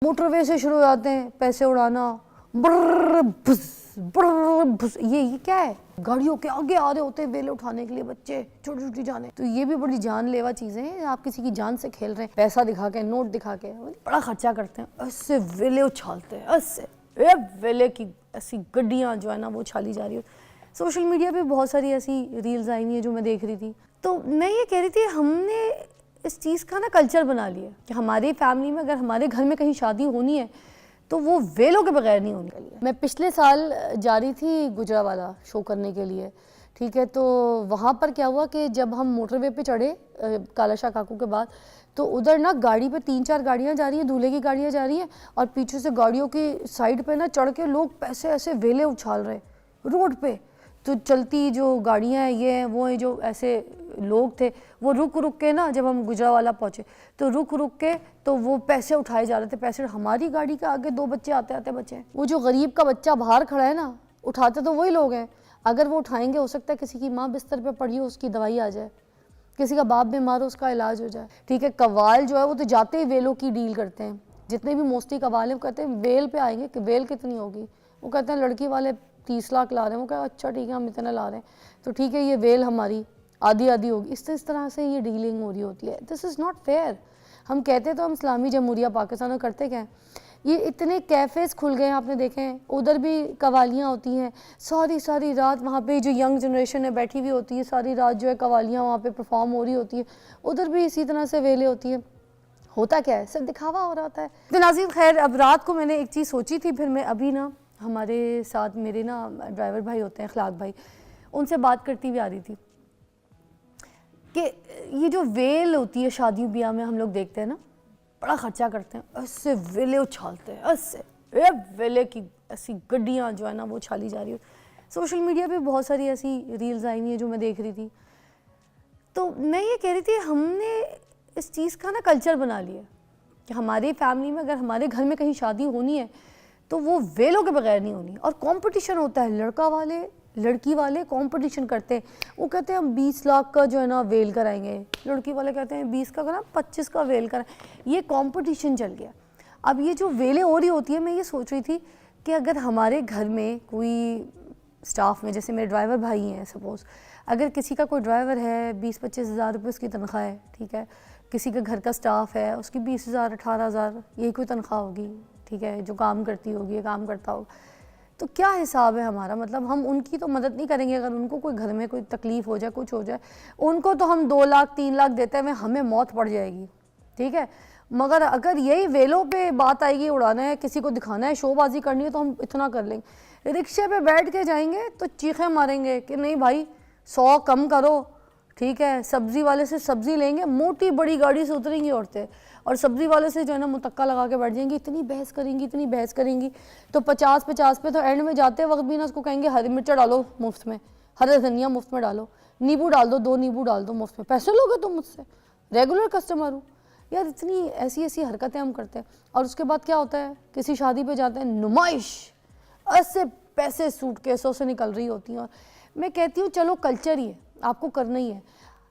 Motorway से शुरू हो जाते हैं पैसे उड़ाना, ब्रर भुस ब्रर भुस। ये क्या है? गाड़ियों के आगे आ रहे होते हैं वेले उठाने के लिए बच्चे, छोटी छोटी जाने। तो ये भी बड़ी जानलेवा चीजें हैं। आप किसी की जान से खेल रहे हैं, पैसा दिखा के, नोट दिखा के बड़ा खर्चा करते हैं, ऐसे वेले उछालते हैं, ऐसे वेले की ऐसी गड्डियां जो है ना वो उछाली जा रही है। सोशल मीडिया पे बहुत सारी ऐसी रील्स आई हुई है जो मैं देख रही थी। तो मैं ये कह रही थी, हमने इस चीज़ का ना कल्चर बना लिया कि हमारी फैमिली में अगर हमारे घर में कहीं शादी होनी है तो वो वेलों के बगैर नहीं होने वाली है। मैं पिछले साल जा रही थी गुजरावाला शो करने के लिए, ठीक है। तो वहाँ पर क्या हुआ कि जब हम मोटरवे पे चढ़े कालाशाह काकू के बाद, तो उधर ना गाड़ी पे 3-4 गाड़ियाँ जा रही हैं, दूल्हे की गाड़ियाँ जा रही हैं, और पीछे से गाड़ियों की साइड पे ना चढ़ के लोग पैसे ऐसे वेले उछाल रहे रोड पे। तो चलती जो गाड़ियाँ हैं ये हैं वो हैं, जो ऐसे लोग थे वो रुक रुक के ना, जब हम गुजरावाला पहुँचे तो रुक रुक के तो वो पैसे उठाए जा रहे थे। पैसे हमारी गाड़ी के आगे 2 बच्चे आते आते बचे। वो जो गरीब का बच्चा बाहर खड़ा है ना, उठाते तो वही लोग हैं। अगर वो उठाएंगे, हो सकता है किसी की माँ बिस्तर पे पड़ी हो, उसकी दवाई आ जाए, किसी का बाप बीमार हो, उसका इलाज हो जाए, ठीक है। कव्वाल जो है वो तो जाते ही वेलों की डील करते हैं। जितने भी मोस्टली कव्वाल हैं वो कहते हैं वेल पे आएंगे कि वेल कितनी होगी। वो कहते हैं लड़की वाले 30 लाख ला रहे हैं। वो कहते हैं अच्छा ठीक है, हम इतना ला रहे हैं, तो ठीक है ये वेल हमारी आधी आधी होगी। इस तरह से ये डीलिंग हो रही होती है। This is not fair. हम कहते तो हम इस्लामी जमहूरिया पाकिस्तान में करते क्या है, ये इतने कैफ़ेज़ खुल गए हैं, आपने देखे हैं, उधर भी कवालियाँ होती हैं सारी सारी रात। वहाँ पे जो यंग जनरेशन है बैठी हुई होती है सारी रात, जो है कवालियाँ वहाँ पे परफॉर्म हो रही होती है। उधर भी इसी तरह से वेले होती है। होता क्या है, सिर्फ दिखावा हो रहा है। तो नाज़रीन खैर, अब रात को मैंने एक चीज़ सोची थी, फिर मैं अभी ना हमारे साथ मेरे ना ड्राइवर भाई होते हैं अखलाक भाई, उनसे बात करती हुई आ रही थी कि ये जो वेल होती है शादी ब्याह में हम लोग देखते हैं ना, बड़ा खर्चा करते हैं, ऐसे वेले उछालते हैं, ऐसे वेले की ऐसी गड्डियाँ जो है ना वो उछाली जा रही है। सोशल मीडिया पे बहुत सारी ऐसी रील्स आई हुई है जो मैं देख रही थी। तो मैं ये कह रही थी, हमने इस चीज़ का ना कल्चर बना लिया कि हमारी फैमिली में अगर हमारे घर में कहीं शादी होनी है तो वो वेलों के बगैर नहीं होनी। और कंपटीशन होता है, लड़का वाले लड़की वाले कंपटीशन करते हैं। वो कहते हैं हम 20 लाख का जो है ना वेल कराएंगे, लड़की वाले कहते हैं 20 का करा, 25 का वेल कराएं। ये कंपटीशन चल गया। अब ये जो वेलें हो रही होती है, मैं ये सोच रही थी कि अगर हमारे घर में कोई स्टाफ में, जैसे मेरे ड्राइवर भाई हैं सपोज़, अगर किसी का कोई ड्राइवर है 20-25 हज़ार रुपये उसकी तनख्वाह है, ठीक है, किसी का घर का स्टाफ है उसकी 20,000 18,000 यही कोई तनख्वाह होगी, ठीक है, जो काम करती होगी, काम करता होगा, तो क्या हिसाब है हमारा? मतलब हम उनकी तो मदद नहीं करेंगे। अगर उनको कोई घर में कोई तकलीफ़ हो जाए, कुछ हो जाए, उनको तो हम 2 लाख 3 लाख देते हैं, हमें मौत पड़ जाएगी, ठीक है। मगर अगर यही वेलों पे बात आएगी, उड़ाना है, किसी को दिखाना है, शोबाजी करनी है, तो हम इतना कर लेंगे। रिक्शे पे बैठ के जाएंगे तो चीखें मारेंगे कि नहीं भाई 100 कम करो, ठीक है। सब्ज़ी वाले से सब्ज़ी लेंगे, मोटी बड़ी गाड़ी से उतरेंगी औरतें, और सब्ज़ी वाले से जो है ना मुतक्का लगा के बैठ जाएंगी, इतनी बहस करेंगी, इतनी बहस करेंगी। तो 50-50 पे तो एंड में जाते वक्त भी ना उसको कहेंगे हरी मिर्चा डालो मुफ्त में, हरा धनिया मुफ्त में डालो, नींबू डाल दो, 2 नींबू डाल दो मुफ्त में, पैसे लोगे तुम मुझसे, रेगुलर कस्टमर हूँ यार। इतनी ऐसी ऐसी हरकतें हम करते हैं। और उसके बाद क्या होता है, किसी शादी पे जाते हैं, नुमाइश, ऐसे पैसे सूटकेसों से निकल रही होती हैं। और मैं कहती हूँ चलो कल्चर ही है, आपको करना ही है।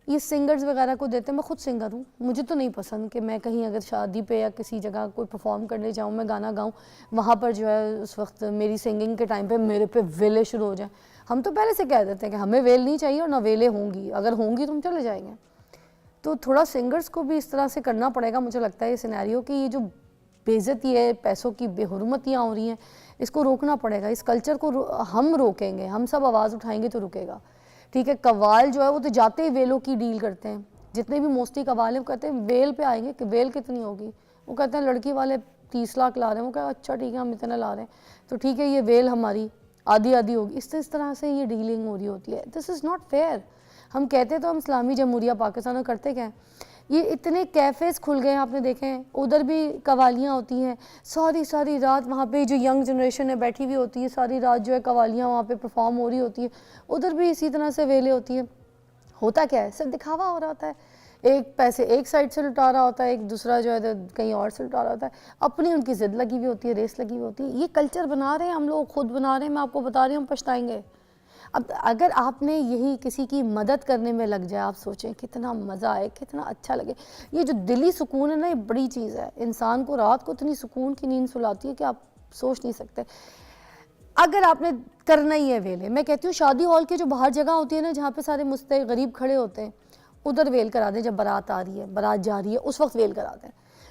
ये सिंगर्स वगैरह को देते हैं, मैं खुद सिंगर हूँ, मुझे तो नहीं पसंद कि मैं कहीं अगर शादी पे या किसी जगह कोई परफॉर्म करने जाऊँ, मैं गाना गाऊँ, वहाँ पर जो है उस वक्त मेरी सिंगिंग के टाइम पे मेरे पे वेले शुरू हो जाए। हम तो पहले से कह देते हैं कि हमें वेल नहीं चाहिए और ना वेले होंगी, अगर होंगी तो हम चले जाएंगे। तो थोड़ा सिंगर्स को भी इस तरह से करना पड़ेगा, मुझे लगता है ये सिनेरियो कि ये जो बेइज्जती है, पैसों की बेहुरमतियाँ हो रही हैं, इसको रोकना पड़ेगा। इस कल्चर को हम रोकेंगे, हम सब आवाज़ उठाएंगे तो रुकेगा, ठीक है। कव्वाल जो है वो तो जाते ही वेलों की डील करते हैं। जितने भी मोस्टली कव्वाल हैं वो कहते हैं वेल पे आएंगे कि वेल कितनी होगी। वो कहते हैं लड़की वाले 30 लाख ला रहे हैं। वो कहते हैं अच्छा ठीक है, हम इतना ला रहे हैं, तो ठीक है ये वेल हमारी आधी आधी होगी। इस तरह से ये डीलिंग हो रही होती है। This is not fair. हम कहते तो हम इस्लामी जमहूरिया पाकिस्तान में करते क्या है, ये इतने कैफ़ेज़ खुल गए हैं, आपने देखे हैं, उधर भी कवालियाँ होती हैं सारी सारी रात। वहाँ पे जो यंग जनरेशन है बैठी हुई होती है सारी रात, जो है कवालियाँ वहाँ पे परफॉर्म हो रही होती है। उधर भी इसी तरह से वेले होती है। होता क्या है, सिर्फ दिखावा हो रहा होता है। एक पैसे एक साइड से लुटा रहा होता है, एक दूसरा जो है कहीं और से लुटा रहा होता है। अपनी उनकी ज़िद लगी हुई होती है, रेस लगी हुई होती है। ये कल्चर बना रहे हैं हम लोग, खुद बना रहे हैं। मैं आपको बता रही हूँ, हम पछताएंगे। अब अगर आपने यही किसी की मदद करने में लग जाए, आप सोचें कितना मज़ा आए, कितना अच्छा लगे। ये जो दिली सुकून है ना, ये बड़ी चीज़ है। इंसान को रात को इतनी सुकून की नींद सुलाती है कि आप सोच नहीं सकते। अगर आपने करना ही है वेले, मैं कहती हूँ शादी हॉल के जो बाहर जगह होती है ना, जहाँ पे सारे मुस्तैद गरीब खड़े होते हैं, उधर वेल करा दें। जब बारात आ रही है, बारात जा रही है, उस वक्त वेल करा दें।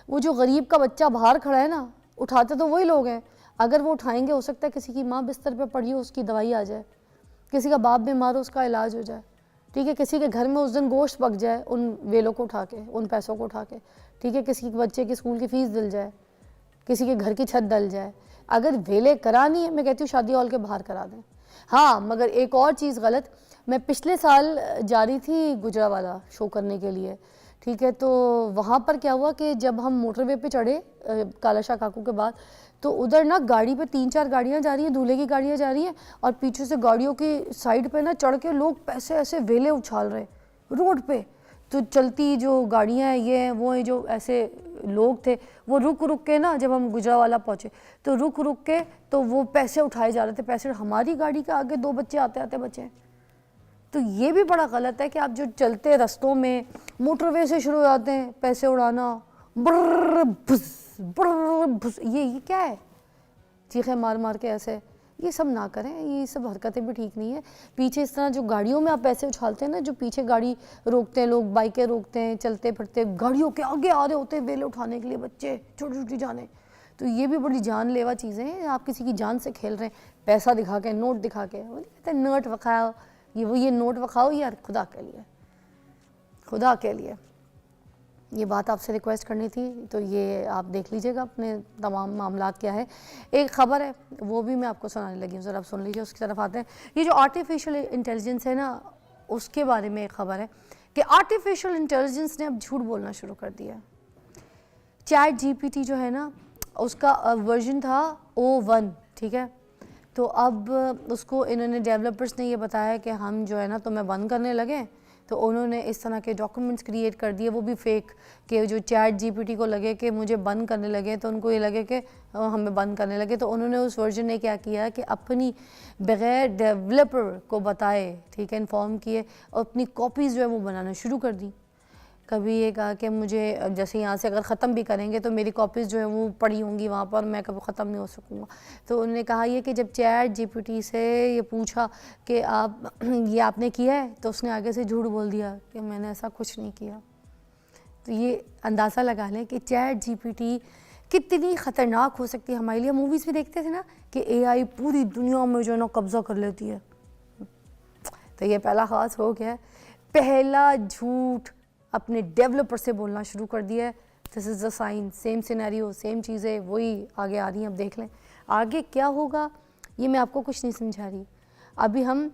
वो जो गरीब का बच्चा बाहर खड़ा है ना, उठाते तो वही लोग हैं। अगर वो उठाएंगे, हो सकता है किसी की माँ बिस्तर पे पड़ी हो, उसकी दवाई आ जाए, किसी का बाप बीमार हो, उसका इलाज हो जाए, ठीक है। किसी के घर में उस दिन गोश्त पक जाए उन वेलों को उठा के, उन पैसों को उठा के, ठीक है। किसी के बच्चे की स्कूल की फ़ीस दिल जाए, किसी के घर की छत डल जाए। अगर वेले करानी है, मैं कहती हूँ शादी हॉल के बाहर करा दें। हाँ, मगर एक और चीज़ गलत, मैं पिछले साल जा रही थी गुजरावाला शो करने के लिए, ठीक है। तो वहाँ पर क्या हुआ कि जब हम मोटरवे पे चढ़े कालाशाह काकू के बाद, तो उधर ना गाड़ी पे 3-4 गाड़ियाँ जा रही हैं, दूल्हे की गाड़ियाँ जा रही हैं, और पीछे से गाड़ियों की साइड पे ना चढ़ के लोग पैसे ऐसे वेले उछाल रहे रोड पे। तो चलती जो गाड़ियाँ हैं, ये हैं वो हैं, जो ऐसे लोग थे वो रुक रुक के ना, जब हम गुजरावाला पहुँचे तो रुक रुक के तो वो पैसे उठाए जा रहे थे। पैसे हमारी गाड़ी के आगे 2 बच्चे आते आते बचे। तो ये भी बड़ा गलत है कि आप जो चलते रस्तों में मोटरवे से शुरू हो जाते हैं पैसे उड़ाना, ब्रर भुस, ये क्या है, चीखें मार मार के ऐसे। ये सब ना करें, ये सब हरकतें भी ठीक नहीं है। पीछे इस तरह जो गाड़ियों में आप पैसे उछालते हैं ना, जो पीछे गाड़ी रोकते हैं लोग, बाइकें रोकते हैं, चलते फिरते गाड़ियों के आगे आ रहे होते हैं वेले उठाने के लिए बच्चे, छोटी छोटी जाने। तो ये भी बड़ी जानलेवा चीज़ें हैं। आप किसी की जान से खेल रहे हैं, पैसा दिखा के, नोट दिखा के, वो कहते हैं नोट वखाओ, ये नोट वखाओ यार, खुदा के लिए, खुदा के लिए। ये बात आपसे रिक्वेस्ट करनी थी, तो ये आप देख लीजिएगा अपने तमाम मामलात क्या है। एक ख़बर है वो भी मैं आपको सुनाने लगी हूँ, ज़रा आप सुन लीजिए, उसकी तरफ आते हैं। ये जो आर्टिफिशियल इंटेलिजेंस है ना, उसके बारे में एक ख़बर है कि आर्टिफिशियल इंटेलिजेंस ने अब झूठ बोलना शुरू कर दिया। चैट जीपीटी जो है ना, उसका वर्जन था O1, ठीक है। तो अब उसको इन्होंने, डेवलपर्स ने ये बताया कि हम जो है ना तुम्हें बंद करने लगे। तो उन्होंने इस तरह के डॉक्यूमेंट्स क्रिएट कर दिए, वो भी फेक, कि जो चैट जीपीटी को लगे कि मुझे बंद करने लगे, तो उनको ये लगे कि हमें बंद करने लगे। तो उन्होंने उस वर्जन ने क्या किया कि अपनी बग़ैर डेवलपर को बताए, ठीक है, इन्फॉर्म किए, और अपनी कॉपीज़ जो है वो बनाना शुरू कर दी। कभी ये कहा कि मुझे जैसे यहाँ से अगर ख़त्म भी करेंगे तो मेरी कॉपीज़ जो है वो पड़ी होंगी वहाँ पर, मैं कभी ख़त्म नहीं हो सकूँगा। तो उन्होंने कहा ये कि जब चैट जीपीटी से ये पूछा कि आप ये आपने किया है, तो उसने आगे से झूठ बोल दिया कि मैंने ऐसा कुछ नहीं किया। तो ये अंदाज़ा लगा लें कि चैट जीपीटी कितनी ख़तरनाक हो सकती है हमारे लिए। मूवीज़ में देखते थे ना कि AI पूरी दुनिया में जो है ना कब्ज़ा कर लेती है। तो ये पहला ख़ास हो गया, पहला झूठ अपने डेवलपर से बोलना शुरू कर दिया है। This is the sign, same scenario, same चीज़ें वही आगे आ रही हैं। अब देख लें आगे क्या होगा, ये मैं आपको कुछ नहीं समझा रही। अभी हम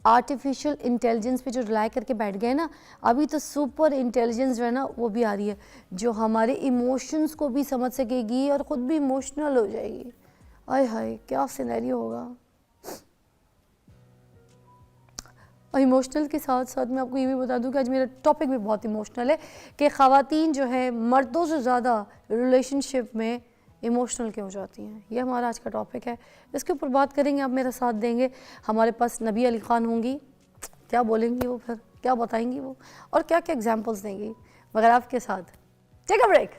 आर्टिफिशियल इंटेलिजेंस पे जो रिलाई करके बैठ गए ना, अभी तो सुपर इंटेलिजेंस जो है ना वो भी आ रही है, जो हमारे इमोशंस को भी समझ सकेगी और ख़ुद भी इमोशनल हो जाएगी। आय हाय क्या सिनेरियो होगा। और इमोशनल के साथ साथ मैं आपको ये भी बता दूं कि आज मेरा टॉपिक भी बहुत इमोशनल है कि ख़वातीन जो है मर्दों से ज़्यादा रिलेशनशिप में इमोशनल क्यों हो जाती हैं। ये हमारा आज का टॉपिक है, इसके ऊपर बात करेंगे। आप मेरा साथ देंगे। हमारे पास नबी अली ख़ान होंगी, क्या बोलेंगी वो, फिर क्या बताएंगी वो, और क्या क्या एग्जाम्पल्स देंगी, मगर आपके साथ। Take a break.